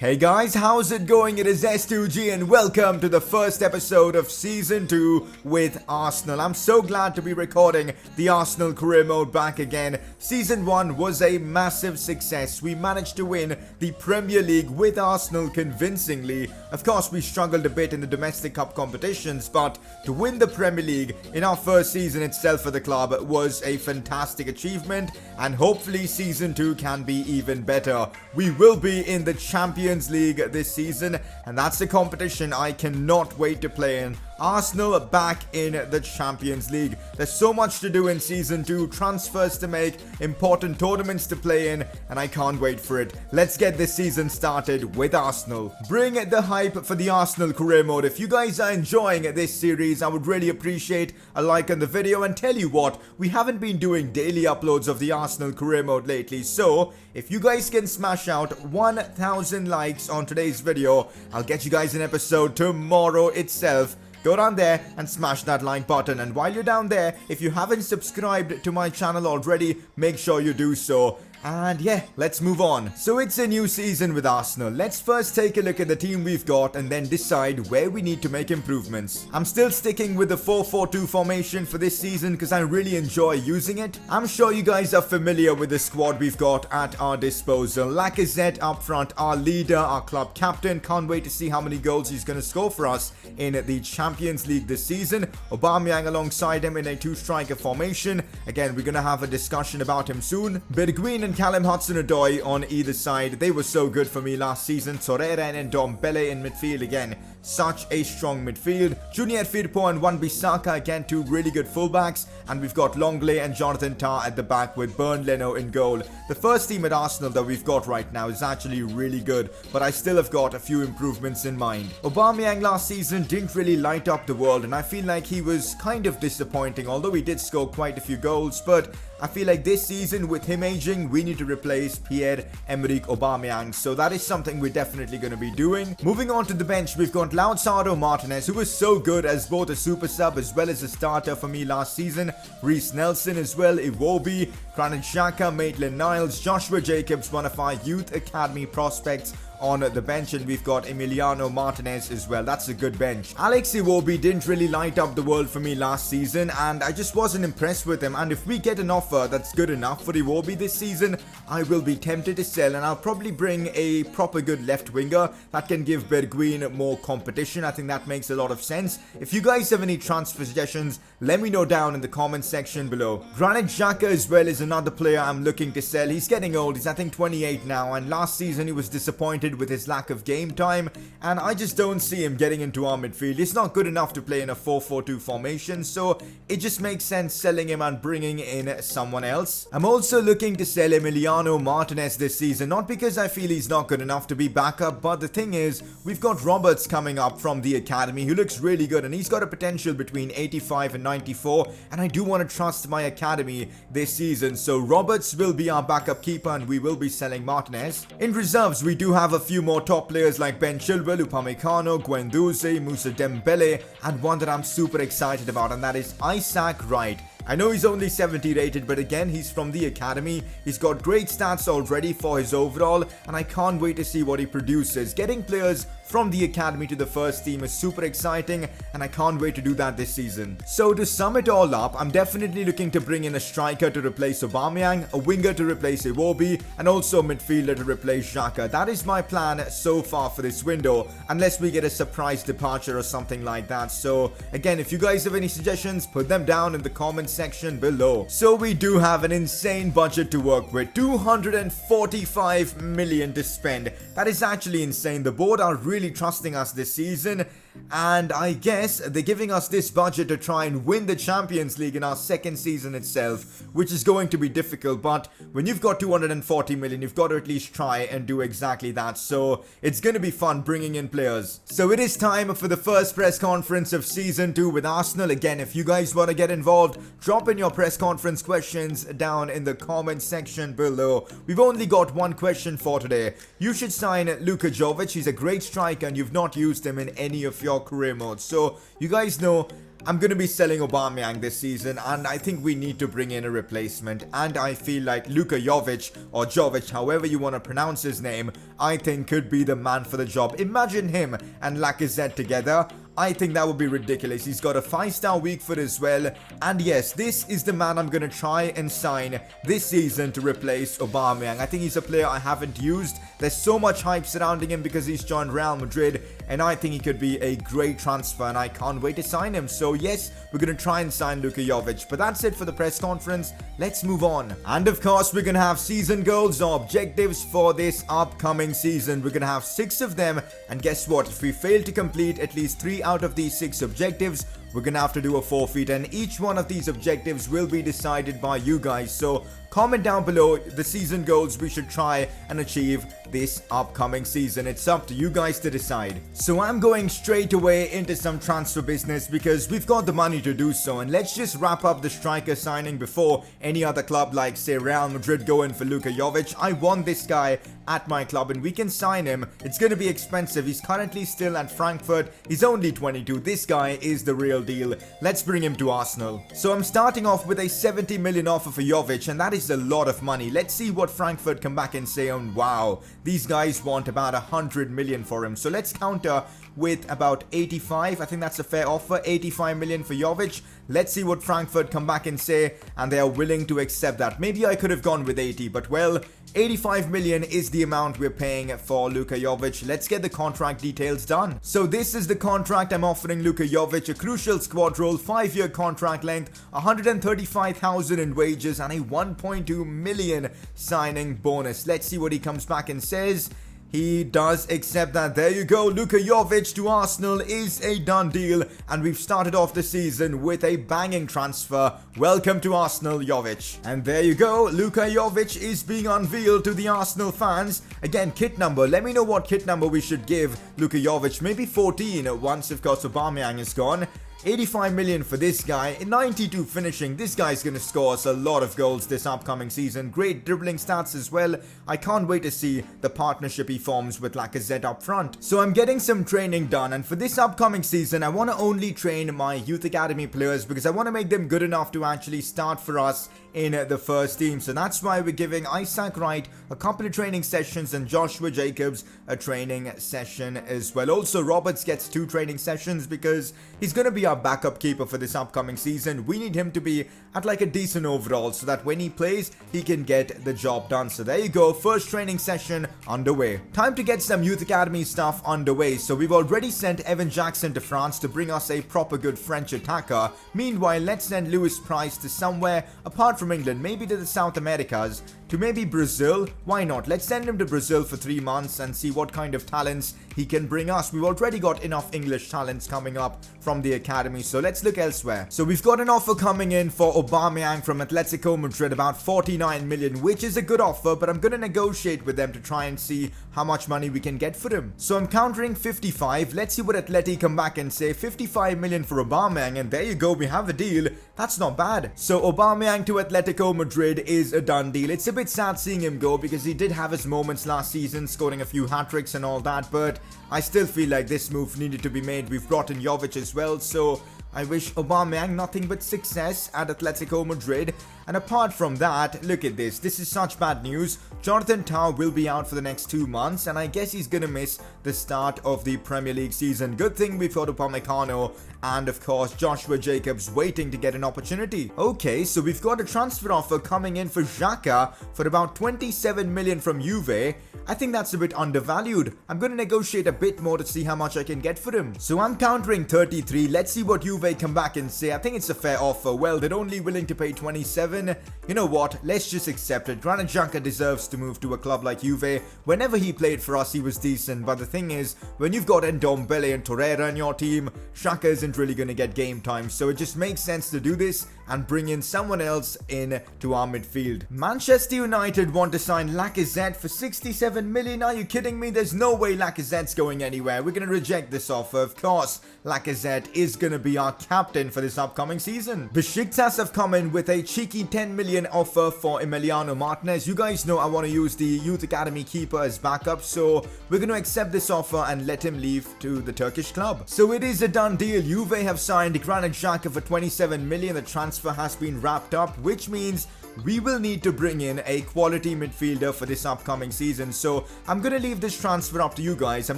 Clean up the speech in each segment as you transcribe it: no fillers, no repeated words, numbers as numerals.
Hey guys, how's it going? It is S2G and welcome to the first episode of Season 2 with Arsenal. I'm so glad to be recording the Arsenal career mode back again. Season 1 was a massive success. We managed to win the Premier League with Arsenal convincingly. Of course, we struggled a bit in the domestic cup competitions, but to win the Premier League in our first season itself for the club was a fantastic achievement, and hopefully Season 2 can be even better. We will be in the Champions League this season, and that's the competition I cannot wait to play in. Arsenal back in the Champions League. There's so much to do in Season 2, transfers to make, important tournaments to play in, and I can't wait for it. Let's get this season started with Arsenal. Bring the hype for the Arsenal career mode. If you guys are enjoying this series, I would really appreciate a like on the video, and tell you what, we haven't been doing daily uploads of the Arsenal career mode lately, so if you guys can smash out 1,000 likes on today's video, I'll get you guys an episode tomorrow itself. Go down there and smash that like button, and while you're down there, if you haven't subscribed to my channel already, make sure you do so. And yeah, let's move on. So it's a new season with Arsenal. Let's first take a look at the team we've got and then decide where we need to make improvements. I'm still sticking with the 4-4-2 formation for this season because I really enjoy using it. I'm sure you guys are familiar with the squad we've got at our disposal. Lacazette up front, our leader, our club captain. Can't wait to see how many goals he's going to score for us in the Champions League this season. Aubameyang alongside him in a two-striker formation. Again, we're going to have a discussion about him soon. Bergwijn and Callum Hudson-Odoi on either side. They were so good for me last season. Torreira and Ndombele in midfield again. Such a strong midfield. Junior Firpo and Wan-Bissaka, again, two really good fullbacks. And we've got Longley and Jonathan Tah at the back with Bernd Leno in goal. The first team at Arsenal that we've got right now is actually really good, but I still have got a few improvements in mind. Aubameyang last season didn't really light up the world, and I feel like he was kind of disappointing, although he did score quite a few goals. But I feel like this season, with him aging, we need to replace Pierre-Emerick Aubameyang, so that is something we're definitely going to be doing. Moving on to the bench, we've got Lautaro Martinez, who was so good as both a super sub as well as a starter for me last season. Reece Nelson as well, Iwobi, Granit Xhaka, Maitland-Niles, Joshua Jacobs, one of our youth academy prospects on the bench, and we've got Emiliano Martinez as well. That's a good bench. Alex Iwobi didn't really light up the world for me last season, and I just wasn't impressed with him. And if we get an offer that's good enough for Iwobi this season, I will be tempted to sell, and I'll probably bring a proper good left winger that can give Bergwijn more competition. I think that makes a lot of sense. If you guys have any transfer suggestions, let me know down in the comment section below. Granit Xhaka as well is another player I'm looking to sell. He's getting old. He's I think 28 now, and last season he was disappointed with his lack of game time, and I just don't see him getting into our midfield. He's not good enough to play in a 4-4-2 formation, so it just makes sense selling him and bringing in someone else. I'm also looking to sell Emiliano Martinez this season, not because I feel he's not good enough to be backup, but the thing is, we've got Roberts coming up from the academy who looks really good, and he's got a potential between 85 and 94, and I do want to trust my academy this season, so Roberts will be our backup keeper and we will be selling Martinez. In reserves, we do have a few more top players like Ben Chilwell, Upamecano, Guendouzi, Moussa Dembele, and one that I'm super excited about, and that is Isaac Wright. I know he's only 70 rated, but again, he's from the academy. He's got great stats already for his overall, and I can't wait to see what he produces. Getting players from the academy to the first team is super exciting, and I can't wait to do that this season. So to sum it all up, I'm definitely looking to bring in a striker to replace Aubameyang, a winger to replace Iwobi, and also a midfielder to replace Xhaka. That is my plan so far for this window, unless we get a surprise departure or something like that. So again, if you guys have any suggestions, put them down in the comments section below. So we do have an insane budget to work with, 245 million to spend. That is actually insane. The board are really trusting us this season, and I guess they're giving us this budget to try and win the Champions League in our second season itself, which is going to be difficult. But when you've got 240 million, you've got to at least try and do exactly that. So it's going to be fun bringing in players. So it is time for the first press conference of Season 2 with Arsenal. Again, if you guys want to get involved, drop in your press conference questions down in the comment section below. We've only got one question for today. You should sign Luka Jovic. He's a great striker and you've not used him in any of your career modes. So you guys know I'm going to be selling Aubameyang this season, and I think we need to bring in a replacement. And I feel like Luka Jovic, or Jovic, however you want to pronounce his name, I think could be the man for the job. Imagine him and Lacazette together. I think that would be ridiculous. He's got a 5-star weak foot as well. And yes, this is the man I'm going to try and sign this season to replace Aubameyang. I think he's a player I haven't used. There's so much hype surrounding him because he's joined Real Madrid. And I think he could be a great transfer, and I can't wait to sign him. So yes, we're going to try and sign Luka Jovic. But that's it for the press conference. Let's move on. And of course, we're going to have season goals or objectives for this upcoming season. We're going to have 6 of them. And guess what? If we fail to complete at least 3 out of these 6 objectives, we're gonna have to do a forfeit, and each one of these objectives will be decided by you guys. So comment down below the season goals we should try and achieve this upcoming season. It's up to you guys to decide. So I'm going straight away into some transfer business because we've got the money to do so, and let's just wrap up the striker signing before any other club like say Real Madrid go in for Luka Jovic. I want this guy at my club and we can sign him. It's going to be expensive. He's currently still at Frankfurt. He's only 22. This guy is the real deal. Let's bring him to Arsenal. So I'm starting off with a 70 million offer for Jovic, and that is a lot of money. Let's see what Frankfurt come back and say. And wow, these guys want about 100 million for him. So let's counter with about 85. I think that's a fair offer. 85 million for Jovic. Let's see what Frankfurt come back and say, and they are willing to accept that. Maybe I could have gone with 80, but well, 85 million is the amount we're paying for Luka Jovic. Let's get the contract details done. So this is the contract I'm offering Luka Jovic. A crucial squad role, 5-year contract length, 135,000 in wages, and a 1.2 million signing bonus. Let's see what he comes back and says. He does accept that. There you go. Luka Jovic to Arsenal is a done deal. And we've started off the season with a banging transfer. Welcome to Arsenal, Jovic. And there you go. Luka Jovic is being unveiled to the Arsenal fans. Again, kit number. Let me know what kit number we should give Luka Jovic. Maybe 14 once, of course, Aubameyang is gone. 85 million for this guy, 92 finishing. This guy's gonna score us a lot of goals this upcoming season. Great dribbling stats as well. I can't wait to see the partnership he forms with Lacazette up front. So I'm getting some training done, and for this upcoming season I want to only train my youth academy players because I want to make them good enough to actually start for us in the first team. So that's why we're giving Isaac Wright a couple of training sessions and Joshua Jacobs a training session as well. Also, Roberts gets 2 training sessions because he's going to be our backup keeper for this upcoming season. We need him to be at like a decent overall so that when he plays, he can get the job done. So there you go, first training session underway. Time to get some youth academy stuff underway. So we've already sent Evan Jackson to France to bring us a proper good French attacker. Meanwhile, let's send Lewis Price to somewhere apart from England, maybe to the South Americas, to maybe Brazil. Why not? Let's send him to Brazil for 3 months and see what kind of talents he can bring us. We've already got enough English talents coming up from the academy, so let's look elsewhere. So we've got an offer coming in for Aubameyang from Atletico Madrid, about 49 million, which is a good offer, but I'm going to negotiate with them to try and see how much money we can get for him. So I'm countering 55. Let's see what Atleti come back and say. 55 million for Aubameyang, and there you go, we have a deal. That's not bad. So Aubameyang to Atletico Madrid is a done deal. It's a bit sad seeing him go because he did have his moments last season, scoring a few hat-tricks and all that, but I still feel like this move needed to be made. We've brought in Jovic as well, so I wish Aubameyang nothing but success at Atletico Madrid. And apart from that, look at this. This is such bad news. Jonathan Tah will be out for the next 2 months, and I guess he's gonna miss the start of the Premier League season. Good thing we've got Upamecano and, of course, Joshua Jacobs waiting to get an opportunity. Okay, so we've got a transfer offer coming in for Xhaka for about 27 million from Juve. I think that's a bit undervalued. I'm going to negotiate a bit more to see how much I can get for him. So I'm countering 33. Let's see what Juve come back and say. I think it's a fair offer. Well, they're only willing to pay 27. You know what? Let's just accept it. Granit Xhaka deserves to move to a club like Juve. Whenever he played for us, he was decent. But the thing is, when you've got Ndombele and Torreira in your team, Xhaka isn't really going to get game time. So it just makes sense to do this and bring in someone else in to our midfield. Manchester United want to sign Lacazette for 67 million. Are you kidding me? There's no way Lacazette's going anywhere. We're going to reject this offer. Of course, Lacazette is going to be our captain for this upcoming season. Besiktas have come in with a cheeky 10 million offer for Emiliano Martinez. You guys know I want to use the youth academy keeper as backup, so we're going to accept this offer and let him leave to the Turkish club. So it is a done deal. Juve have signed Granit Xhaka for 27 million. The transfer has been wrapped up, which means we will need to bring in a quality midfielder for this upcoming season. So I'm going to leave this transfer up to you guys. I'm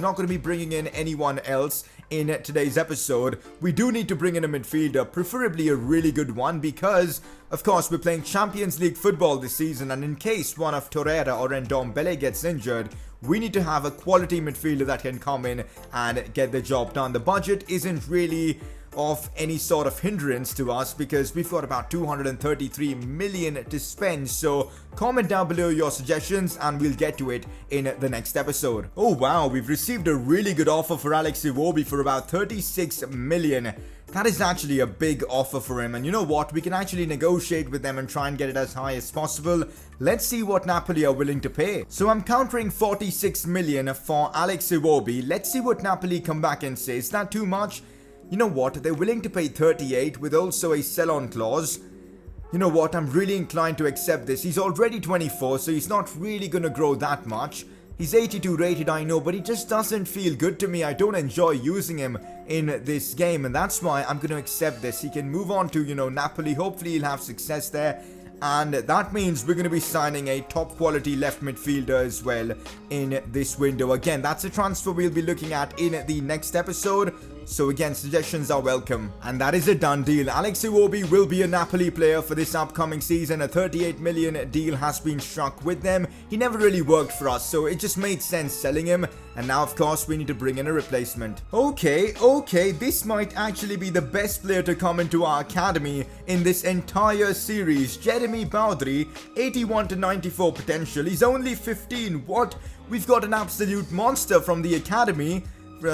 not going to be bringing in anyone else in today's episode. We do need to bring in a midfielder, preferably a really good one, because of course we're playing Champions League football this season, and in case one of Torreira or Ndombele gets injured, we need to have a quality midfielder that can come in and get the job done. The budget isn't really of any sort of hindrance to us because we've got about 233 million to spend. So comment down below your suggestions and we'll get to it in the next episode. Oh wow, we've received a really good offer for Alex Iwobi for about 36 million. That is actually a big offer for him, and you know what, we can actually negotiate with them and try and get it as high as possible. Let's see what Napoli are willing to pay. So I'm countering 46 million for Alex Iwobi. Let's see what Napoli come back and say. Is that too much? You know what, they're willing to pay 38 with also a sell-on clause. You know what, I'm really inclined to accept this. He's already 24, so he's not really going to grow that much. He's 82 rated, I know, but he just doesn't feel good to me. I don't enjoy using him in this game, and that's why I'm going to accept this. He can move on to, Napoli. Hopefully he'll have success there. And that means we're going to be signing a top quality left midfielder as well in this window. Again, that's a transfer we'll be looking at in the next episode. So again, suggestions are welcome. And that is a done deal. Alex Iwobi will be a Napoli player for this upcoming season. A 38 million deal has been struck with them. He never really worked for us, so it just made sense selling him. And now, of course, we need to bring in a replacement. Okay, this might actually be the best player to come into our academy in this entire series. Jeremy Baudry, 81 to 94 potential. He's only 15. What? We've got an absolute monster from the academy.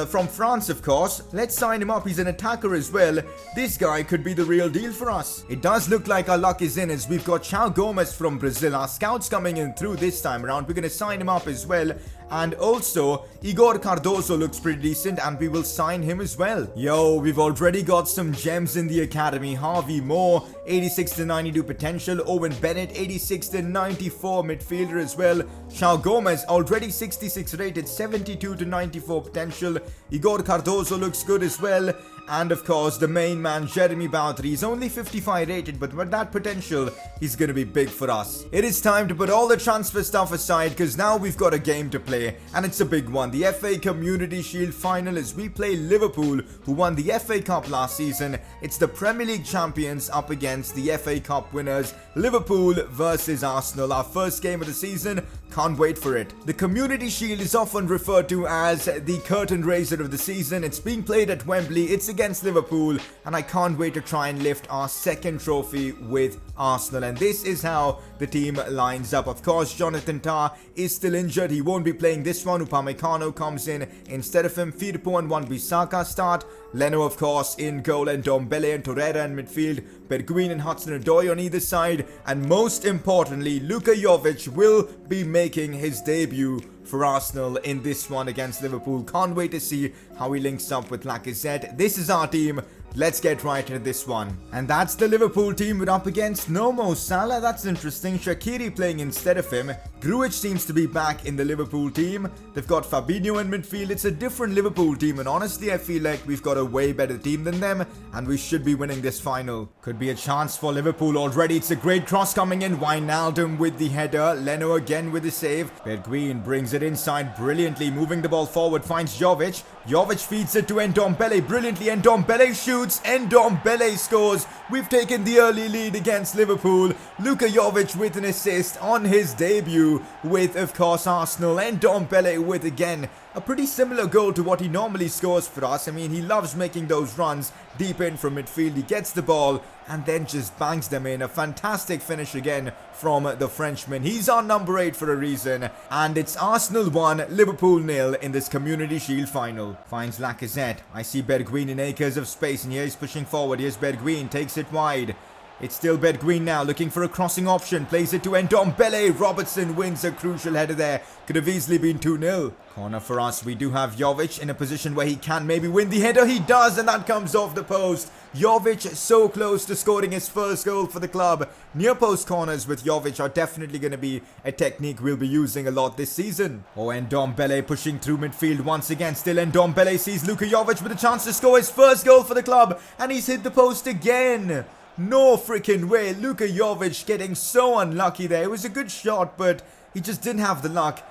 From France, of course. Let's sign him up. He's an attacker as well. This guy could be the real deal for us. It does look like our luck is in as we've got João Gomes from Brazil. Our scouts coming in through this time around. We're going to sign him up as well. And also, Igor Cardoso looks pretty decent and we will sign him as well. Yo, we've already got some gems in the academy. Harvey Moore, 86 to 92 potential. Owen Bennett, 86 to 94 midfielder as well. João Gomes, already 66 rated, 72 to 94 potential. Igor Cardoso looks good as well. And of course, the main man, Jeremy Baudry, is only 55 rated, but with that potential, he's going to be big for us. It is time to put all the transfer stuff aside because now we've got a game to play, and it's a big one. The FA Community Shield final as we play Liverpool, who won the FA Cup last season. It's the Premier League champions up against the FA Cup winners, Liverpool versus Arsenal. Our first game of the season. Can't wait for it. The Community Shield is often referred to as the curtain raiser of the season. It's being played at Wembley. It's against Liverpool, and I can't wait to try and lift our second trophy with Arsenal. And this is how the team lines up. Of course, Jonathan Tah is still injured. He won't be playing this one. Upamecano comes in instead of him. Firpo and Wan-Bissaka start. Leno, of course, in goal, and Ndombele and Torreira in midfield. Bergwijn and Hudson-Odoi on either side. And most importantly, Luka Jovic will be making his debut for Arsenal in this one against Liverpool. Can't wait to see how he links up with Lacazette. This is our team. Let's get right into this one. And that's the Liverpool team we're up against. No Mo Salah, that's interesting. Shaqiri playing instead of him. Grujic seems to be back in the Liverpool team. They've got Fabinho in midfield. It's a different Liverpool team, and honestly I feel like we've got a way better team than them, and we should be winning this final. Could be a chance for Liverpool already. It's a great cross coming in. Wijnaldum with the header. Leno again with the save. Bergwijn brings it inside brilliantly, moving the ball forward, finds Jovic. Jovic feeds it to Ndombele brilliantly. Ndombele shoots. Ndombele scores. We've taken the early lead against Liverpool. Luka Jovic with an assist on his debut with, of course, Arsenal. Ndombele with, again, a pretty similar goal to what he normally scores for us. I mean, he loves making those runs deep in from midfield. He gets the ball and then just bangs them in. A fantastic finish again from the Frenchman. He's on number 8 for a reason. And it's Arsenal 1, Liverpool 0 in this Community Shield final. Finds Lacazette. I see Bergwijn in acres of space, and here he's pushing forward. Here's Bergwijn, takes it wide. It's still Bedguin now, looking for a crossing option. Plays it to Ndombele. Robertson wins a crucial header there. Could have easily been 2-0. Corner for us. We do have Jovic in a position where he can maybe win the header. He does, and that comes off the post. Jovic so close to scoring his first goal for the club. Near post corners with Jovic are definitely going to be a technique we'll be using a lot this season. Oh, Ndombele pushing through midfield once again. Still Ndombele sees Luka Jovic with a chance to score his first goal for the club. And he's hit the post again. No freaking way. Luka Jovic getting so unlucky there. It was a good shot, but he just didn't have the luck.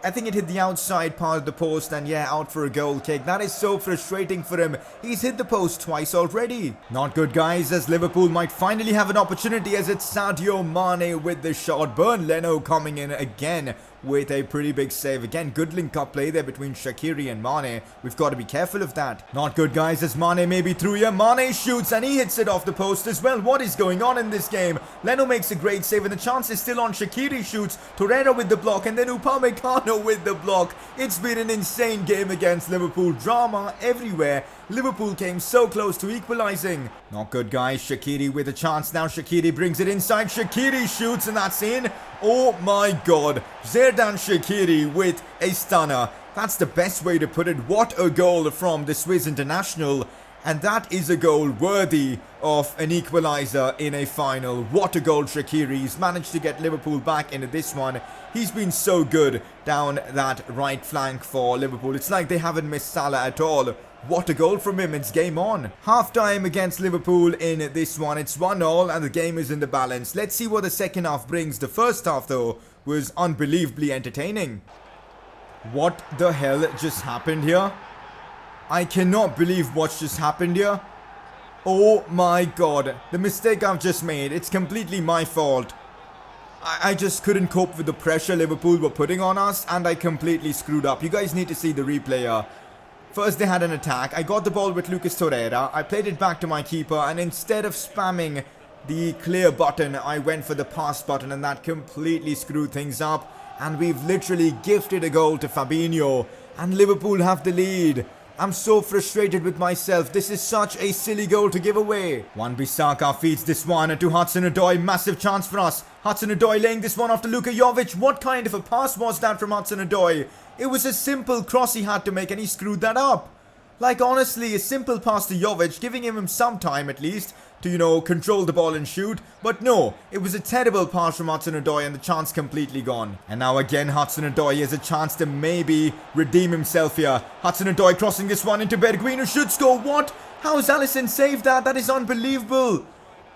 I think it hit the outside part of the post and yeah, out for a goal kick. That is so frustrating for him. He's hit the post twice already. Not good, guys, as Liverpool might finally have an opportunity as it's Sadio Mane with the shot. Bernd Leno coming in again with a pretty big save. Again, good link-up play there between Shaqiri and Mane. We've got to be careful of that. Not good, guys, as Mane may be through here. Mane shoots and he hits it off the post as well. What is going on in this game? Leno makes a great save and the chance is still on. Shaqiri shoots. Torreira with the block and then Upamecano with the block. It's been an insane game against Liverpool. Drama everywhere. Liverpool came so close to equalizing. Not good, guys. Shaqiri with a chance now. Shaqiri brings it inside. Shaqiri shoots and that's in. Oh my god. Xherdan Shaqiri with a stunner. That's the best way to put it. What a goal from the Swiss international. And that is a goal worthy of an equaliser in a final. What a goal Shaqiri's managed to get Liverpool back into this one. He's been so good down that right flank for Liverpool. It's like they haven't missed Salah at all. What a goal from him. It's game on. Half time against Liverpool in this one. It's 1-0 and the game is in the balance. Let's see what the second half brings. The first half though was unbelievably entertaining. What the hell just happened here? I cannot believe what just happened here. Oh my god. The mistake I've just made. It's completely my fault. I just couldn't cope with the pressure Liverpool were putting on us and I completely screwed up. You guys need to see the replay here. First they had an attack. I got the ball with Lucas Torreira. I played it back to my keeper and instead of spamming the clear button, I went for the pass button and that completely screwed things up. And we've literally gifted a goal to Fabinho and Liverpool have the lead. I'm so frustrated with myself. This is such a silly goal to give away. Wan-Bissaka feeds this one to Hudson-Odoi. Massive chance for us. Hudson-Odoi laying this one off to Luka Jovic. What kind of a pass was that from Hudson-Odoi? It was a simple cross he had to make and he screwed that up. Like honestly, a simple pass to Jovic, giving him some time at least to, you know, control the ball and shoot. But no, it was a terrible pass from Hudson-Odoi and the chance completely gone. And now again, Hudson-Odoi has a chance to maybe redeem himself here. Hudson-Odoi crossing this one into Bergwijn who should score. What? How has Alisson saved that? That is unbelievable.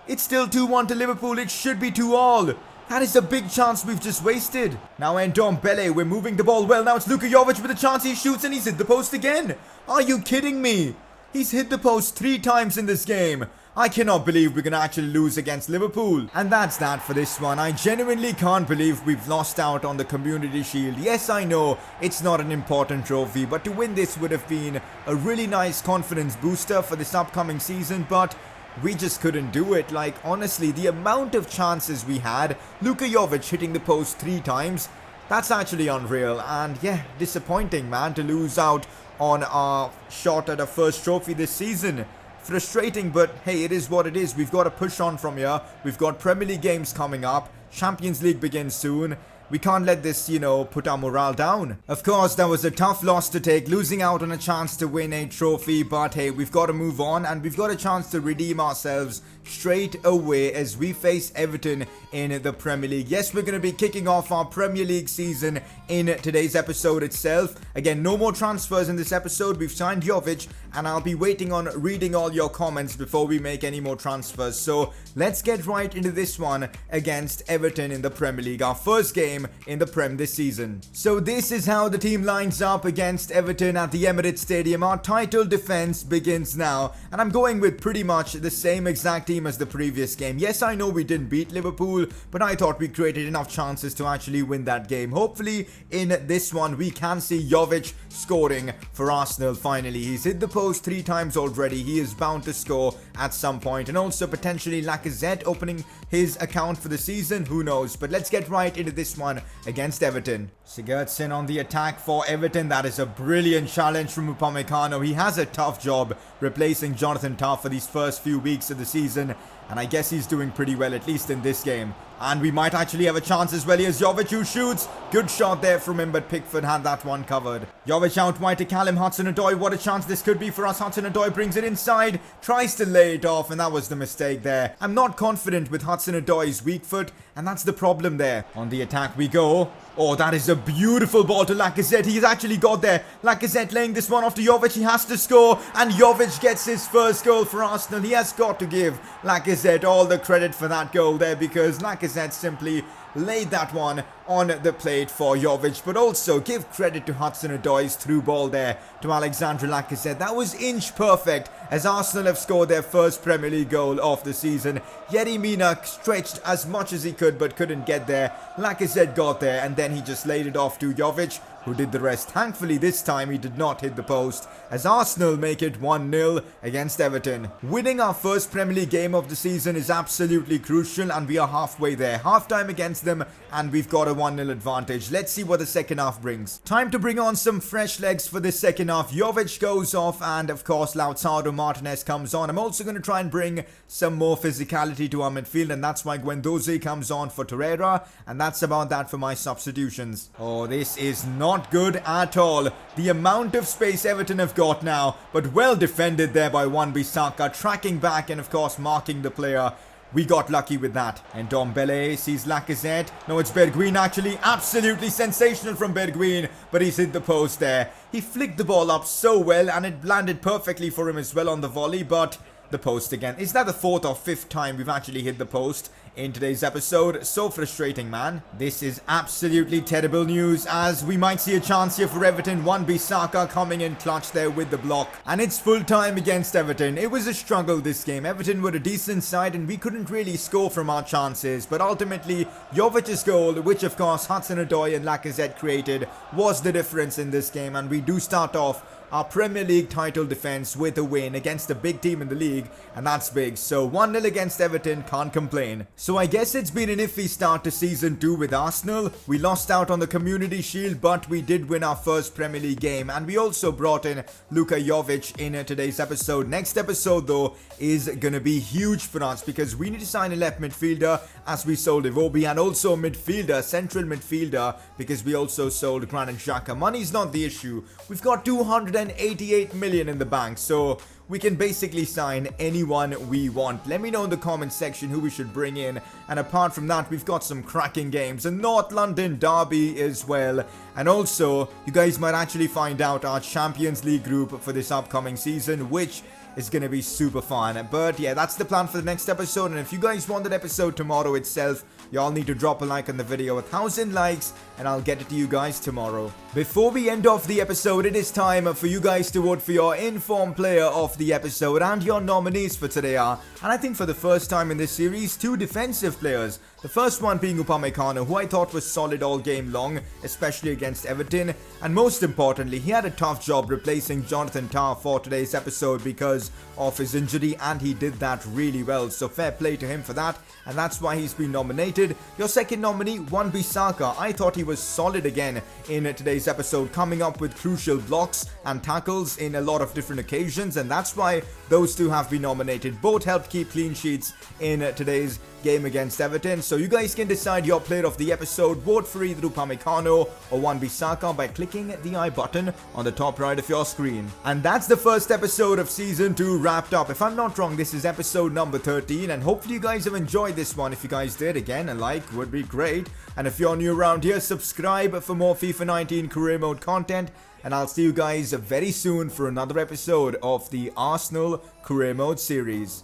It's still 2-1 to Liverpool. It should be 2-2. That is a big chance we've just wasted. Now Ndombele, we're moving the ball well. Now it's Luka Jovic with a chance. He shoots and he's hit the post again. Are you kidding me? He's hit the post 3 times in this game. I cannot believe we're going to actually lose against Liverpool. And that's that for this one. I genuinely can't believe we've lost out on the Community Shield. Yes, I know it's not an important trophy, but to win this would have been a really nice confidence booster for this upcoming season, but we just couldn't do it. Like, honestly, the amount of chances we had, Luka Jovic hitting the post 3 times, that's actually unreal. And yeah, disappointing, man, to lose out on our shot at our first trophy this season. Frustrating, but hey, it is what it is. We've got to push on from here. We've got Premier League games coming up. Champions League begins soon. We can't let this, you know, put our morale down. Of course, that was a tough loss to take, losing out on a chance to win a trophy. But hey, we've got to move on and we've got a chance to redeem ourselves straight away as we face Everton in the Premier League. Yes, we're going to be kicking off our Premier League season in today's episode itself. Again, no more transfers in this episode. We've signed Jovic and I'll be waiting on reading all your comments before we make any more transfers. So let's get right into this one against Everton in the Premier League. Our first game in the Prem this season. So this is how the team lines up against Everton at the Emirates Stadium. Our title defense begins now and I'm going with pretty much the same exact team as the previous game. Yes, I know we didn't beat Liverpool, but I thought we created enough chances to actually win that game. Hopefully in this one we can see Jovic scoring for Arsenal finally. He's hit the post 3 times already. He is bound to score at some point, and also potentially Lacazette opening his account for the season. Who knows? But let's get right into this one against Everton. Sigurdsson on the attack for Everton. That is a brilliant challenge from Upamecano. He has a tough job replacing Jonathan Tah for these first few weeks of the season. and I guess he's doing pretty well, at least in this game. And we might actually have a chance as well. Here's Jovic who shoots. Good shot there from him, but Pickford had that one covered. Jovic out wide to Callum Hudson-Odoi. What a chance this could be for us. Hudson-Odoi brings it inside, tries to lay it off, and that was the mistake there. I'm not confident with Hudson-Odoi's weak foot, and that's the problem there. On the attack we go. Oh, that is a beautiful ball to Lacazette. He's actually got there. Lacazette laying this one off to Jovic. He has to score, and Jovic gets his first goal for Arsenal. He has got to give Lacazette all the credit for that goal there, because Lacazette simply laid that one on the plate for Jovic. But also give credit to Hudson-Odoi's through ball there to Alexandre Lacazette. That was inch perfect, as Arsenal have scored their first Premier League goal of the season. Yerry Mina stretched as much as he could but couldn't get there. Lacazette got there, and then he just laid it off to Jovic, who did the rest. Thankfully this time he did not hit the post, as Arsenal make it 1-0 against Everton. Winning our first Premier League game of the season is absolutely crucial, and we are halfway there. Half time against them, and we've got a 1-0 advantage. Let's see what the second half brings. Time to bring on some fresh legs for this second half. Jovic goes off, and of course Lautaro Martinez comes on. I'm also going to try and bring some more physicality to our midfield, and that's why Guendouzi comes on for Torreira, and that's about that for my substitutions. Oh, this is not good at all. The amount of space Everton have got now, but well defended there by Wan-Bissaka, tracking back and of course marking the player. We got lucky with that. And Ndombele sees Lacazette. No, it's Bergwijn actually. Absolutely sensational from Bergwijn, but he's hit the post there. He flicked the ball up so well, and it landed perfectly for him as well on the volley, but the post again. Is that the fourth or fifth time we've actually hit the post in today's episode? So frustrating, man. This is absolutely terrible news, as we might see a chance here for Everton. Wan-Bissaka coming in clutch there with the block, and it's full time against Everton. It was a struggle this game. Everton were a decent side, and we couldn't really score from our chances, but ultimately Jovic's goal, which of course Hudson-Odoi and Lacazette created, was the difference in this game, and we do start off our Premier League title defense with a win against a big team in the league, and that's big. So 1-0 against Everton, can't complain. So I guess it's been an iffy start to season 2 with Arsenal. We lost out on the Community Shield, but we did win our first Premier League game, and we also brought in Luka Jovic in today's episode. Next episode though is gonna be huge for us, because we need to sign a left midfielder, as we sold Iwobi, and also a midfielder, central midfielder, because we also sold Granit Xhaka. Money's not the issue. We've got 288 million in the bank, so we can basically sign anyone we want. Let me know in the comment section who we should bring in. And apart from that, we've got some cracking games, a North London derby as well. And also, you guys might actually find out our Champions League group for this upcoming season, which is going to be super fun. But yeah, that's the plan for the next episode, and if you guys want that episode tomorrow itself, y'all need to drop a like on the video, 1,000 likes, and I'll get it to you guys tomorrow. Before we end off the episode, it is time for you guys to vote for your informed player of the episode, and your nominees for today are, and I think for the first time in this series, 2 defensive players. The first one being Upamecano, who I thought was solid all game long, especially against Everton, and most importantly, he had a tough job replacing Jonathan Tah for today's episode because of his injury, and he did that really well, so fair play to him for that, and that's why he's been nominated. Your second nominee, Wan-Bissaka, I thought he was solid again in today's episode, coming up with crucial blocks and tackles in a lot of different occasions, and that's why those 2 have been nominated. Both helped keep clean sheets in today's game against Everton, so you guys can decide your player of the episode. Vote for either Upamecano or Wan-Bissaka by clicking the I button on the top right of your screen. And that's the first episode of season 2 wrapped up. If I'm not wrong, this is episode number 13, and hopefully you guys have enjoyed this one. If you guys did, again, a like would be great, and if you're new around here, subscribe for more FIFA 19 career mode content, and I'll see you guys very soon for another episode of the Arsenal career mode series.